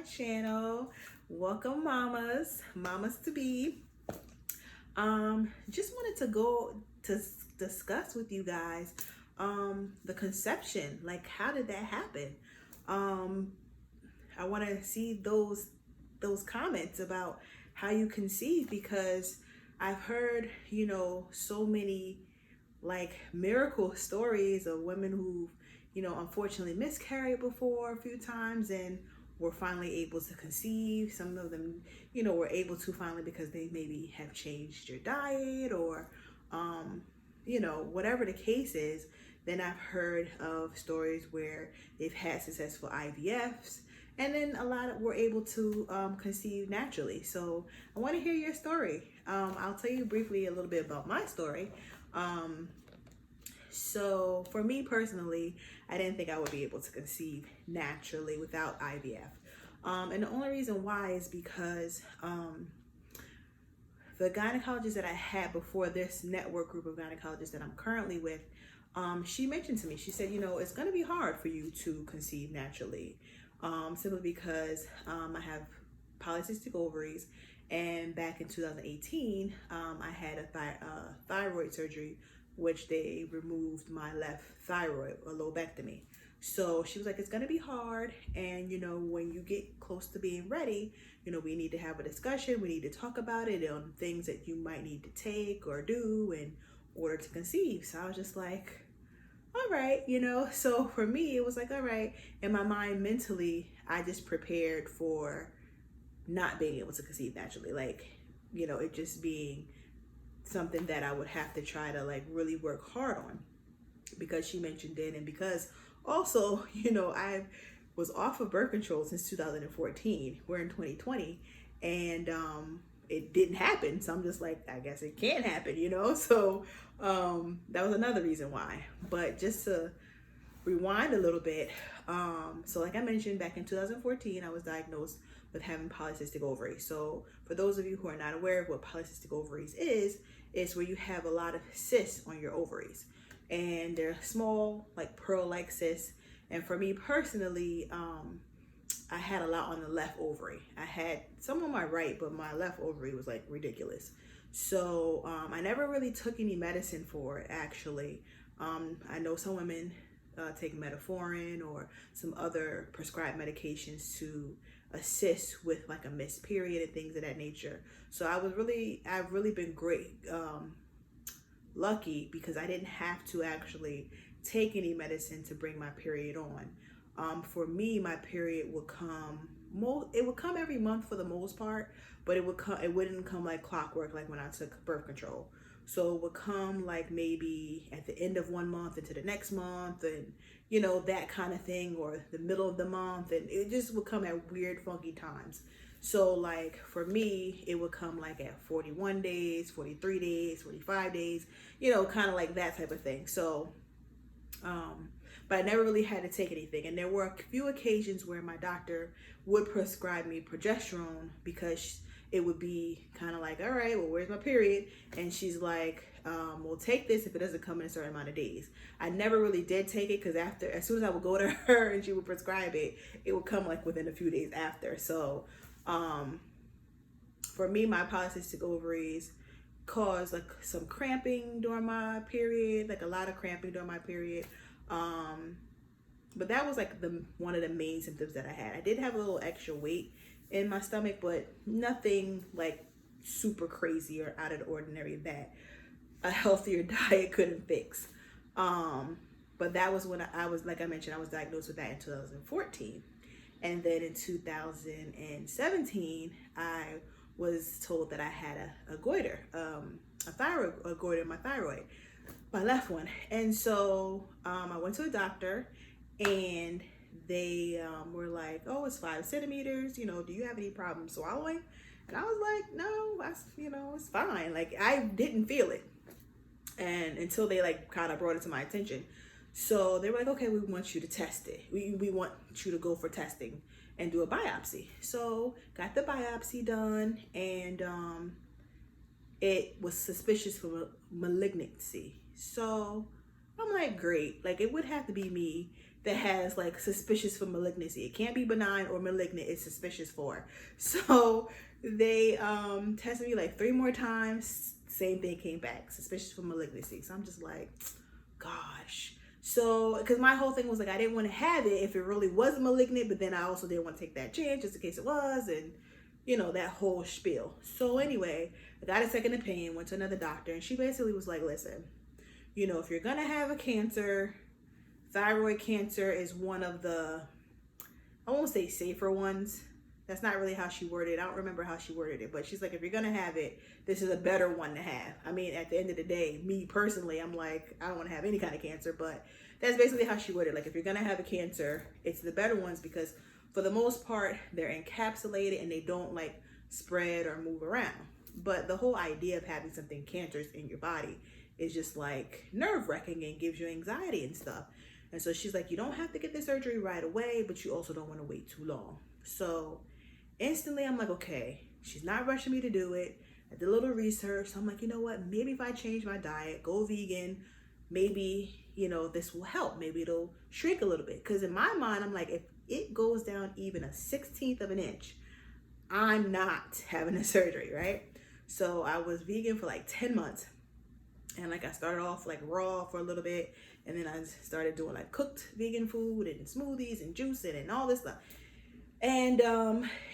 channel. Welcome, mamas to be. Just wanted to go to discuss with you guys the conception. Like, how did that happen? I want to see those comments about how you conceive, because I've heard, so many like miracle stories of women who, unfortunately miscarried before a few times and were finally able to conceive. Some of them, were able to finally because they maybe have changed your diet or, whatever the case is. Then I've heard of stories where they've had successful IVFs, and then a lot of were able to conceive naturally. So I want to hear your story. I'll tell you briefly a little bit about my story. So for me personally, I didn't think I would be able to conceive naturally without IVF. And the only reason why is because the gynecologist that I had before this network group of gynecologists that I'm currently with, she mentioned to me, she said, it's going to be hard for you to conceive naturally, simply because I have polycystic ovaries. And back in 2018, I had a thyroid surgery, which they removed my left thyroid, a lobectomy. So she was like, it's going to be hard. And, when you get close to being ready, we need to have a discussion. We need to talk about it on things that you might need to take or do in order to conceive. So I was just like, all right, so for me, it was like, all right. In my mind, mentally, I just prepared for not being able to conceive naturally. Like, it just being something that I would have to try to like really work hard on, because she mentioned it. And because also, I was off of birth control since 2014. We're in 2020, and it didn't happen. So I'm just like, I guess it can't happen, So that was another reason why. But just to rewind a little bit, so like I mentioned, back in 2014, I was diagnosed with having polycystic ovaries. So for those of you who are not aware of what polycystic ovaries is where you have a lot of cysts on your ovaries, and they're small, like pearl-like cysts. And for me personally, I had a lot on the left ovary. I had some on my right, but my left ovary was like ridiculous. So I never really took any medicine for it, actually. I know some women take metformin or some other prescribed medications to assist with like a missed period and things of that nature. So I've really been great, lucky, because I didn't have to actually take any medicine to bring my period on. For me, my period would come, it would come every month for the most part, but it wouldn't come like clockwork like when I took birth control. So it would come like maybe at the end of one month into the next month, and that kind of thing, or the middle of the month, and it just would come at weird, funky times. So like for me, it would come like at 41 days, 43 days, 45 days, kind of like that type of thing. So, but I never really had to take anything. And there were a few occasions where my doctor would prescribe me progesterone, because it would be kind of like, all right, well, where's my period? And she's like, we'll take this if it doesn't come in a certain amount of days. I never really did take it, because as soon as I would go to her and she would prescribe it, it would come like within a few days after. So for me, my polycystic ovaries caused like some cramping during my period, like a lot of cramping during my period. But that was like one of the main symptoms that I had. I did have a little extra weight in my stomach, but nothing like super crazy or out of the ordinary that a healthier diet couldn't fix. But that was when I was, like I mentioned, I was diagnosed with that in 2014. And then in 2017, I was told that I had a goiter, a goiter in my thyroid, my left one. And so I went to a doctor, and they were like, oh, it's 5 centimeters. Do you have any problem swallowing? And I was like, no, that's, it's fine. Like, I didn't feel it. And until they like kind of brought it to my attention. So they were like, okay, we want you to test it. We want you to go for testing and do a biopsy. So got the biopsy done, and it was suspicious for malignancy. So I'm like, great. Like, it would have to be me that has like suspicious for malignancy. It can't be benign or malignant, it's suspicious for. So they tested me like 3 more times, same thing came back, suspicious for malignancy. So I'm just like, gosh. So because my whole thing was like, I didn't want to have it if it really was malignant, but then I also didn't want to take that chance just in case it was, and you know, that whole spiel. So anyway, I got a second opinion, went to another doctor, and she basically was like, listen, you know, if you're gonna have a cancer, thyroid cancer is one of the, I won't say safer ones. That's not really how she worded it. I don't remember how she worded it, but she's like, if you're gonna have it, this is a better one to have. I mean, at the end of the day, me personally, I'm like, I don't want to have any kind of cancer, but that's basically how she worded it. Like, if you're gonna have a cancer, it's the better ones because for the most part, they're encapsulated and they don't like spread or move around. But the whole idea of having something cancerous in your body is just like nerve-wracking and gives you anxiety and stuff. And so she's like, you don't have to get the surgery right away, but you also don't want to wait too long. So instantly I'm like, okay, she's not rushing me to do it. I did a little research. So I'm like, you know what? Maybe if I change my diet, go vegan, maybe, you know, this will help. Maybe it'll shrink a little bit. Because in my mind, I'm like, if it goes down even a 1/16 of an inch, I'm not having a surgery, right? So I was vegan for like 10 months. And like I started off like raw for a little bit, and then I started doing like cooked vegan food and smoothies and juicing and all this stuff. And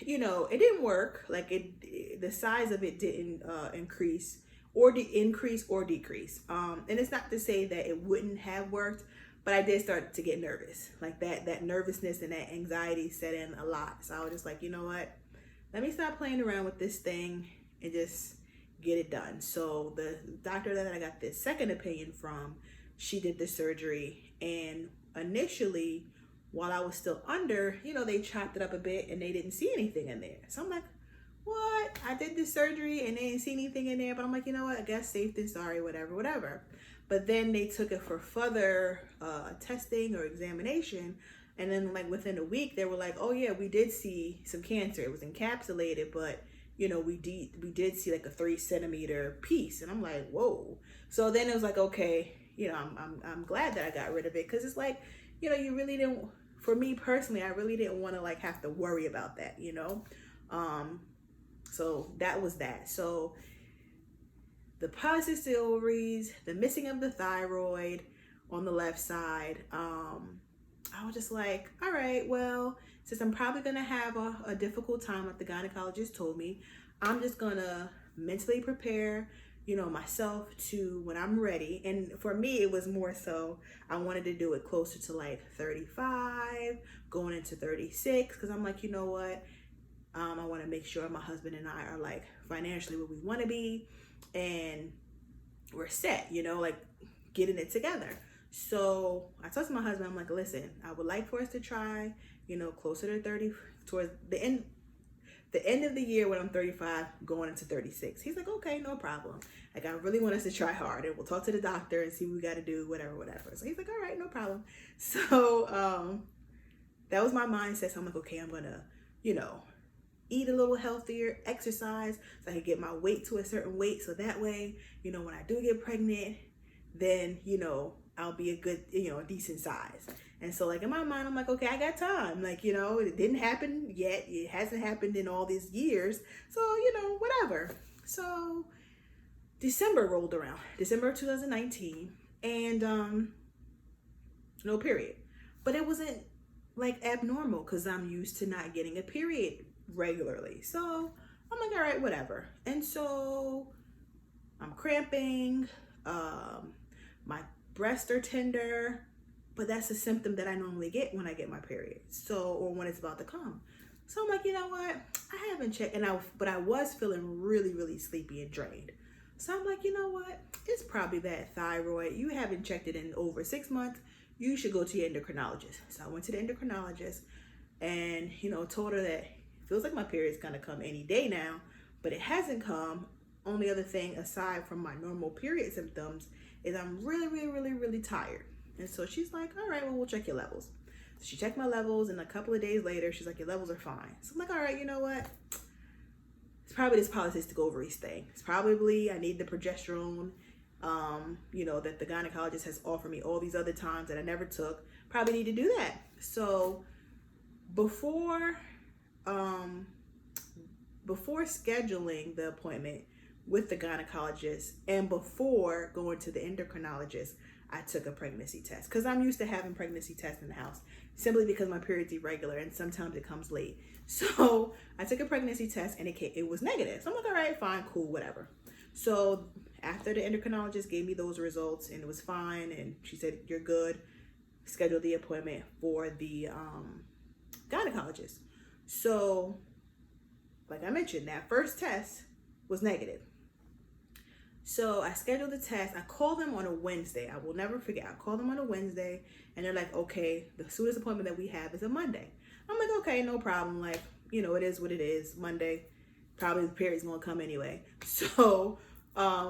you know, it didn't work. Like the size of it didn't increase or decrease. And it's not to say that it wouldn't have worked, but I did start to get nervous. Like that nervousness and that anxiety set in a lot. So I was just like, you know what? Let me stop playing around with this thing and just get it done. So the doctor that I got this second opinion from, she did the surgery, and initially while I was still under, you know, they chopped it up a bit and they didn't see anything in there. So I'm like, what? I did this surgery and they didn't see anything in there, but I'm like, you know what? I guess safe than sorry, whatever. But then they took it for further testing or examination. And then like within a week, they were like, oh yeah, we did see some cancer. It was encapsulated, but you know, we did see like a 3 centimeter piece. And I'm like, whoa. So then it was like, okay, you know, I'm glad that I got rid of it. Cause it's like, you know, you really didn't, for me personally, I really didn't want to like have to worry about that, you know? So that was that. So the polycystic ovaries, the missing of the thyroid on the left side, I was just like, all right, well, since I'm probably going to have a difficult time, like the gynecologist told me, I'm just going to mentally prepare, you know, myself to when I'm ready. And for me, it was more so I wanted to do it closer to like 35, going into 36, because I'm like, you know what? I want to make sure my husband and I are like financially where we want to be and we're set, you know, like getting it together. So I talked to my husband, I'm like, listen, I would like for us to try, you know, closer to 30, towards the end of the year when I'm 35, going into 36. He's like, okay, no problem. Like, I really want us to try hard and we'll talk to the doctor and see what we got to do, whatever. So he's like, all right, no problem. So that was my mindset. So I'm like, okay, I'm going to, you know, eat a little healthier, exercise so I can get my weight to a certain weight. So that way, you know, when I do get pregnant, then, you know, I'll be a good, you know, decent size. And so like in my mind, I'm like, okay, I got time. Like, you know, it didn't happen yet. It hasn't happened in all these years. So, you know, whatever. So December rolled around, December of 2019, and no period. But it wasn't like abnormal because I'm used to not getting a period regularly. So I'm like, all right, whatever. And so I'm cramping, my breasts are tender, but that's a symptom that I normally get when I get my period. So, or when it's about to come. So I'm like, you know what? I haven't checked, but I was feeling really, really sleepy and drained. So I'm like, you know what? It's probably that thyroid. You haven't checked it in over 6 months. You should go to your endocrinologist. So I went to the endocrinologist and, you know, told her that it feels like my period's gonna come any day now, but it hasn't come. Only other thing aside from my normal period symptoms is I'm really, really, really, really tired. And so she's like, all right, well, we'll check your levels. So she checked my levels, and a couple of days later, she's like, your levels are fine. So I'm like, all right, you know what? It's probably this polycystic ovaries thing. It's probably I need the progesterone. that the gynecologist has offered me all these other times that I never took. Probably need to do that. So before scheduling the appointment with the gynecologist and before going to the endocrinologist, I took a pregnancy test because I'm used to having pregnancy tests in the house simply because my period's irregular and sometimes it comes late. So I took a pregnancy test and it was negative. So I'm like, all right, fine, cool, whatever. So after the endocrinologist gave me those results and it was fine, and she said, you're good, schedule the appointment for the gynecologist. So like I mentioned, that first test was negative. So I scheduled the test. I called them on a Wednesday. I will never forget. I called them on a Wednesday and they're like, okay, the soonest appointment that we have is a Monday. I'm like, okay, no problem. Like, it is what it is. Monday, probably the period's gonna come anyway. So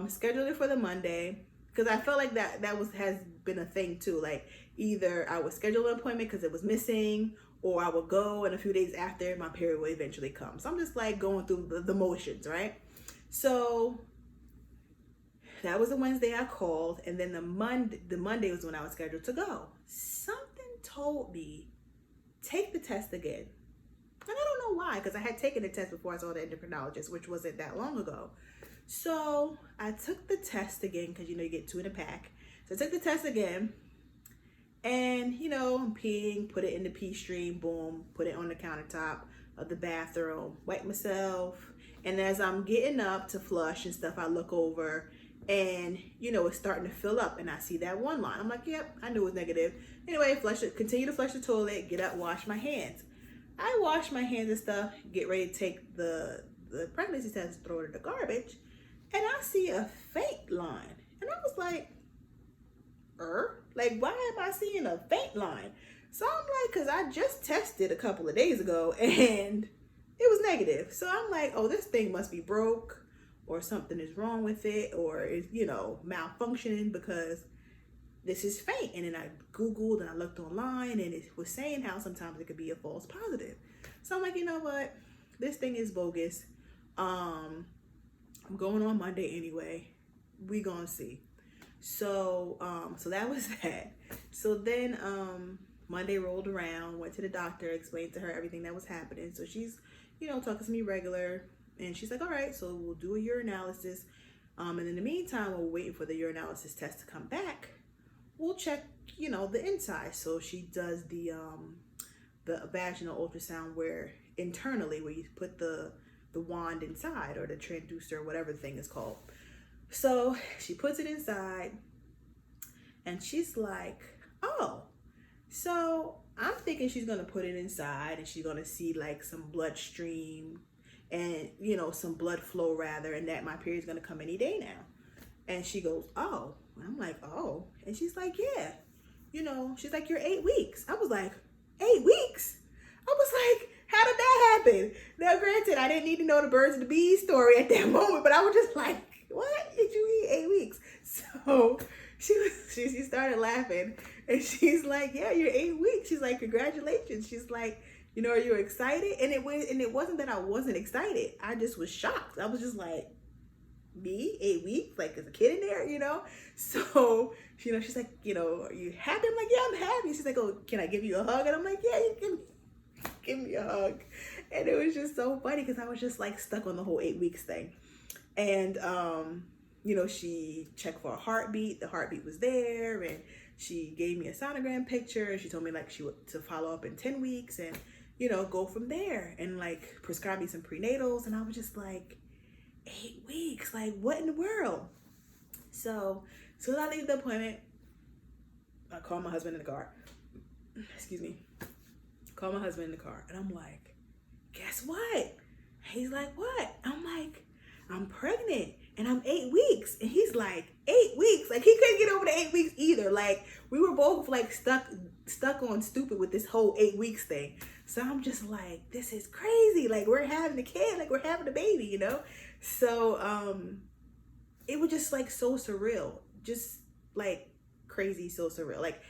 scheduled it for the Monday because I felt like that has been a thing too. Like either I would schedule an appointment because it was missing, or I would go and a few days after my period will eventually come. So I'm just like going through the motions, right? So that was the Wednesday I called, and then the Monday was when I was scheduled to go. Something told me, take the test again. And I don't know why, because I had taken the test before I saw the endocrinologist, which wasn't that long ago. So I took the test again, because you get 2 in a pack. So I took the test again, and I'm peeing, put it in the pee stream, boom, put it on the countertop of the bathroom, wipe myself, and as I'm getting up to flush and stuff, I look over, and it's starting to fill up, and I see that one line. I'm like, yep, I knew it was negative. Anyway, continue to flush the toilet, get up, wash my hands. I wash my hands and stuff, get ready to take the pregnancy test, throw it in the garbage, and I see a faint line. And I was like, like, why am I seeing a faint line? So I'm like, because I just tested a couple of days ago and it was negative. So I'm like, oh, this thing must be broke, or something is wrong with it, or is, malfunctioning, because this is faint. And then I Googled and I looked online and it was saying how sometimes it could be a false positive. So I'm like, you know what? This thing is bogus. I'm going on Monday anyway. We gonna see. So that was that. So then Monday rolled around, went to the doctor, explained to her everything that was happening. So she's, talking to me regular, and she's like, all right, so we'll do a urinalysis. And in the meantime, while we're waiting for the urinalysis test to come back, we'll check, the inside. So she does the vaginal ultrasound where internally, where you put the wand inside, or the transducer, whatever the thing is called. So she puts it inside and she's like, oh, so I'm thinking she's going to put it inside and she's going to see like some bloodstream and, some blood flow rather, and that my period's going to come any day now. And she goes, oh. And I'm like, oh. And she's like, yeah. She's like, you're 8 weeks. I was like, 8 weeks? I was like, how did that happen? Now, granted, I didn't need to know the birds and the bees story at that moment, but I was just like, what? Did you eat 8 weeks? So she started laughing, and she's like, yeah, you're 8 weeks. She's like, congratulations. She's like, are you excited? And it wasn't that I wasn't excited. I just was shocked. I was just like, me, 8 weeks? Like, there's a kid in there, So, she's like, are you happy? I'm like, yeah, I'm happy. She's like, oh, can I give you a hug? And I'm like, yeah, you can give me a hug. And it was just so funny because I was just like stuck on the whole 8 weeks thing. And, she checked for a heartbeat. The heartbeat was there, and she gave me a sonogram picture, and she told me like she would to follow up in 10 weeks and, go from there, and like prescribe me some prenatals. And I was just like, 8 weeks, like what in the world? So as I leave the appointment, I call my husband in the car. Excuse me. Call my husband in the car, and I'm like, guess what? He's like, what? I'm like, I'm pregnant and I'm 8 weeks. And he's like, 8 weeks? Like, he couldn't get over the 8 weeks either. Like, we were both like stuck on stupid with this whole 8 weeks thing. So I'm just like, this is crazy. Like, we're having a kid, like we're having a baby, So it was just like so surreal, just like crazy, so surreal. Like,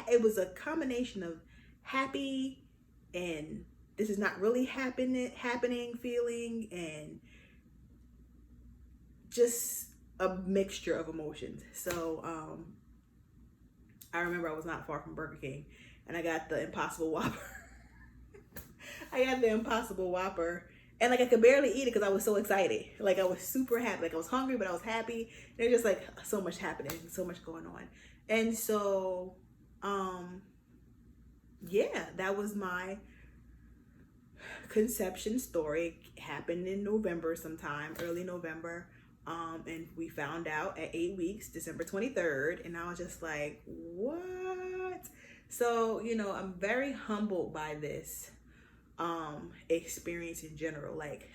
it was a combination of happy and this is not really happening feeling, and just a mixture of emotions. So I remember I was not far from Burger King, and I got the Impossible Whopper. I got the Impossible Whopper, and like I could barely eat it because I was so excited. Like I was super happy. Like I was hungry, but I was happy. There's just like so much happening, so much going on. And so yeah, that was my conception story. It happened in November sometime, early November. And we found out at 8 weeks, December 23rd, and I was just like, what? So, you know, I'm very humbled by this experience in general. Like,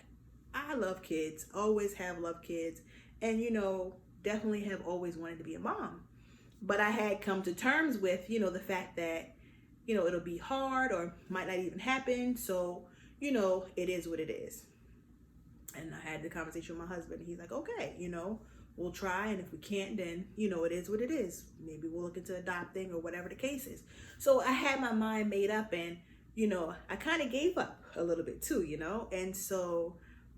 I love kids, always have loved kids, and, you know, definitely have always wanted to be a mom. But I had come to terms with, you know, the fact that, you know, it'll be hard or might not even happen. So, you know, it is what it is. And I had the conversation with my husband, and he's like, okay, you know, we'll try, and if we can't, then, you know, it is what it is. Maybe we'll look into adopting or whatever the case is. So I had my mind made up, and, you know, I kind of gave up a little bit too, you know. And so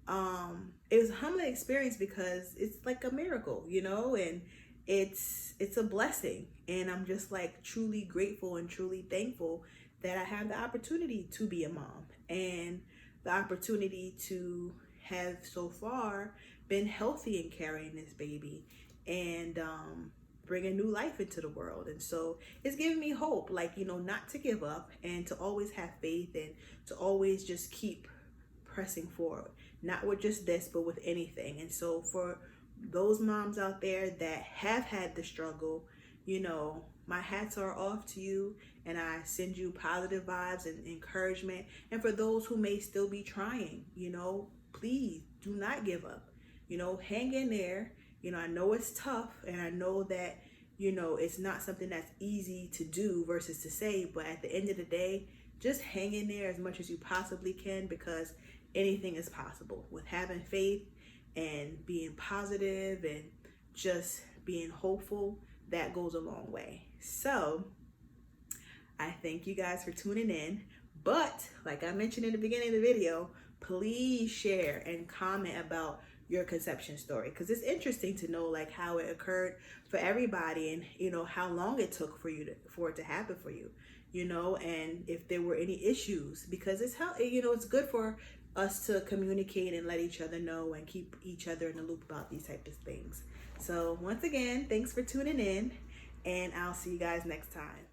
it was a humbling experience because it's like a miracle, you know, and it's a blessing. And I'm just like truly grateful and truly thankful that I have the opportunity to be a mom, and the opportunity to have so far been healthy in carrying this baby and bringing new life into the world. And so it's giving me hope, like, you know, not to give up and to always have faith and to always just keep pressing forward, not with just this, but with anything. And so for those moms out there that have had the struggle, you know, my hats are off to you, and I send you positive vibes and encouragement. And for those who may still be trying, you know, please do not give up. You know, hang in there. You know, I know it's tough, and I know that, you know, it's not something that's easy to do versus to say, but at the end of the day, just hang in there as much as you possibly can, because anything is possible with having faith and being positive and just being hopeful. That goes a long way. So I thank you guys for tuning in. But like I mentioned in the beginning of the video, please share and comment about your conception story, because it's interesting to know like how it occurred for everybody, and you know how long it took for it to happen for you, you know, and if there were any issues, because it's how, you know, it's good for us to communicate and let each other know and keep each other in the loop about these types of things. So once again, thanks for tuning in, and I'll see you guys next time.